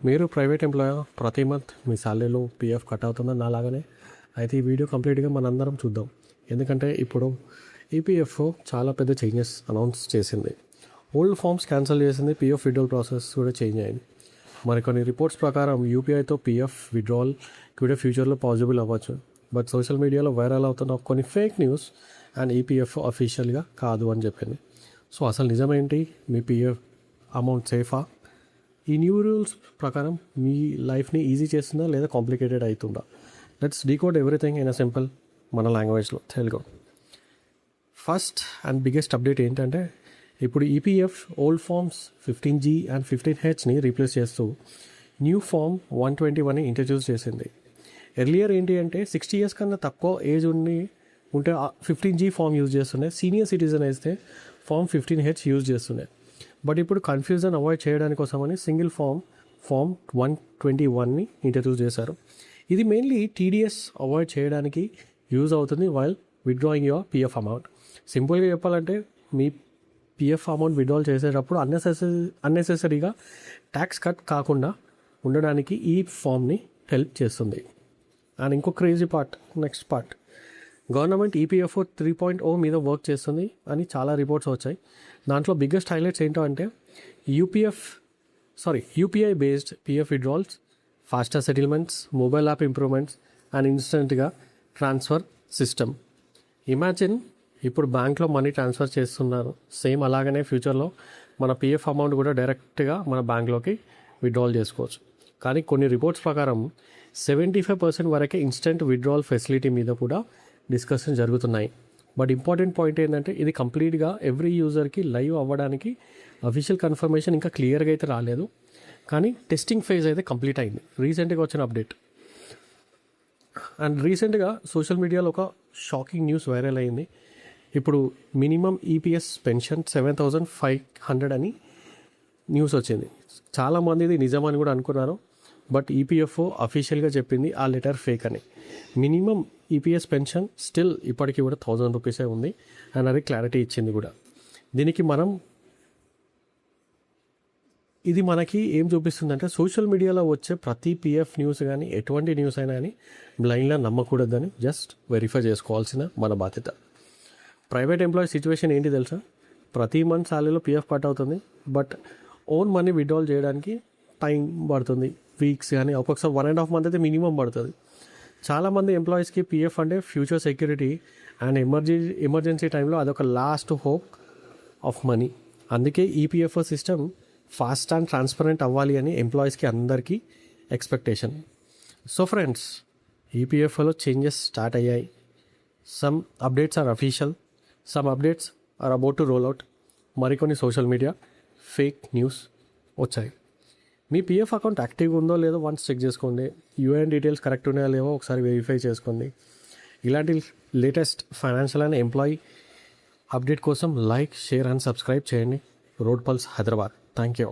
మీరు private employer, ప్రతి month మీ శాలరీలో PF cut అవుతుందని నాలాగానే అయితే ఈ వీడియో కంప్లీట్గా మనందరం చూద్దాం. ఎందుకంటే ఇప్పుడు ఈపీఎఫ్ఓ చాలా పెద్ద చేంజెస్ అనౌన్స్ చేసింది. ఓల్డ్ ఫామ్స్ క్యాన్సిల్ చేసింది, పీఎఫ్ విడ్రాల్ ప్రాసెస్ కూడా చేంజ్ అయింది. మరికొన్ని రిపోర్ట్స్ ప్రకారం యూపీఐతో పీఎఫ్ విడ్రాల్ కూడా ఫ్యూచర్లో పాసిబుల్ అవ్వచ్చు. బట్ సోషల్ మీడియాలో వైరల్ అవుతున్న కొన్ని ఫేక్ న్యూస్ అండ్ ఈపీఎఫ్ఓ అఫీషియల్గా కాదు అని చెప్పింది. సో అసలు నిజమేంటి? మీ పీఎఫ్ అమౌంట్ సేఫా? ఈ న్యూ రూల్స్ ప్రకారం మీ లైఫ్ని ఈజీ చేస్తుందా లేదా కాంప్లికేటెడ్ అవుతుందా? Let's decode everything in a simple మన లాంగ్వేజ్లో, Telugu. First and biggest update ఏంటంటే ఇప్పుడు EPF old forms 15G and 15Hని రీప్లేస్ చేస్తూ న్యూ ఫామ్ 121ని ఇంట్రడ్యూస్ చేసింది. ఎర్లియర్ ఏంటి అంటే 60 years కన్నా తక్కువ ఏజ్ ఉంటే 15G ఫామ్ యూజ్ చేస్తుండే, సీనియర్ సిటిజన్ అయితే ఫామ్ 15H యూజ్ చేస్తుండే. బట్ ఇప్పుడు కన్ఫ్యూజన్ అవాయిడ్ చేయడానికి కోసమని సింగిల్ ఫామ్ 121ని ఇంట్రడ్యూస్ చేశారు. ఇది మెయిన్లీ టీడీఎస్ అవాయిడ్ చేయడానికి యూజ్ అవుతుంది while withdrawing your PF amount. సింపుల్గా చెప్పాలంటే మీ పీఎఫ్ అమౌంట్ విత్డ్రాల్ చేసేటప్పుడు అన్నెసెసరీగా ట్యాక్స్ కట్ కాకుండా ఉండడానికి ఈ ఫామ్ని హెల్ప్ చేస్తుంది. అండ్ ఇంకో crazy part, next part, government EPFO 3.0 మీద వర్క్ చేస్తుంది అని చాలా రిపోర్ట్స్ వచ్చాయి. దాంట్లో బిగ్గెస్ట్ హైలైట్స్ ఏంటో అంటే UPI based PF withdrawals, faster settlements, mobile app improvements and ఇన్స్టెంట్గా ట్రాన్స్ఫర్ సిస్టమ్. ఇమాజిన్ ఇప్పుడు బ్యాంక్లో మనీ ట్రాన్స్ఫర్ చేస్తున్నారు, సేమ్ అలాగనే ఫ్యూచర్లో మన పీఎఫ్ అమౌంట్ కూడా డైరెక్ట్గా మన బ్యాంక్లోకి విడ్రాల్ చేసుకోవచ్చు. కానీ కొన్ని రిపోర్ట్స్ ప్రకారం 75% వరకే ఇన్స్టెంట్ విడ్రాల్ ఫెసిలిటీ మీద కూడా డిస్కషన్ జరుగుతున్నాయి. బట్ ఇంపార్టెంట్ పాయింట్ ఏంటంటే ఇది కంప్లీట్గా ఎవ్రీ యూజర్కి లైవ్ అవ్వడానికి అఫీషియల్ కన్ఫర్మేషన్ ఇంకా క్లియర్గా అయితే రాలేదు, కానీ టెస్టింగ్ ఫేజ్ అయితే కంప్లీట్ అయింది. రీసెంట్గా వచ్చిన అప్డేట్. అండ్ రీసెంట్గా సోషల్ మీడియాలో ఒక షాకింగ్ న్యూస్ వైరల్ అయింది. ఇప్పుడు మినిమం ఈపీఎస్ పెన్షన్ 7,500 అని న్యూస్ వచ్చింది. చాలామంది ఇది నిజమని కూడా అనుకున్నారు. బట్ ఈపీఎఫ్ఓ అఫీషియల్గా చెప్పింది ఆ లెటర్ ఫేక్ అని. మినిమం ఈపీఎస్ పెన్షన్ స్టిల్ ఇప్పటికీ కూడా 1,000 రూపీసే ఉంది అండ్ అది క్లారిటీ ఇచ్చింది కూడా. దీనికి ఇది మనకి ఏం చూపిస్తుందంటే సోషల్ మీడియాలో వచ్చే ప్రతి పీఎఫ్ న్యూస్ కానీ ఎటువంటి న్యూస్ అయినా కానీ బ్లైండ్గా నమ్మకూడదని జస్ట్ వెరిఫై చేసుకోవాల్సిన మన బాధ్యత. ప్రైవేట్ ఎంప్లాయీ సిచ్యువేషన్ ఏంటి తెలుసా? ప్రతి మంత్ శాలరీలో పీఎఫ్ కట్ అవుతుంది, బట్ ఓన్ మనీ విత్డ్రాల్ చేయడానికి టైం పడుతుంది, వీక్స్ కానీ ఒక్కొక్కసారి 1.5 month అయితే మినిమం పడుతుంది. చాలామంది ఎంప్లాయీస్కి పీఎఫ్ అంటే ఫ్యూచర్ సెక్యూరిటీ అండ్ ఎమర్జెన్సీ టైంలో అదొక లాస్ట్ హోప్ ఆఫ్ మనీ. అందుకే EPFO system fast and transparent అవ్వాలి అని ఎంప్లాయీస్కి అందరికీ ఎక్స్పెక్టేషన్. సో ఫ్రెండ్స్, ఈపీఎఫ్ఓలో చేంజెస్ స్టార్ట్ అయ్యాయి. Some updates are official, some updates are about to roll out. మరికొన్ని సోషల్ మీడియా ఫేక్ న్యూస్ వచ్చాయి. మీ పీఎఫ్ అకౌంట్ యాక్టివ్గా ఉందో లేదో వన్స్ చెక్ చేసుకోండి. యూఏఎన్ డీటెయిల్స్ కరెక్ట్ ఉన్నాయో లేవో ఒకసారి వెరిఫై చేసుకోండి. ఇలాంటి latest financial and employee update కోసం లైక్, షేర్ అండ్ సబ్స్క్రైబ్ చేయండి. Road pulse Hyderabad. Thank you.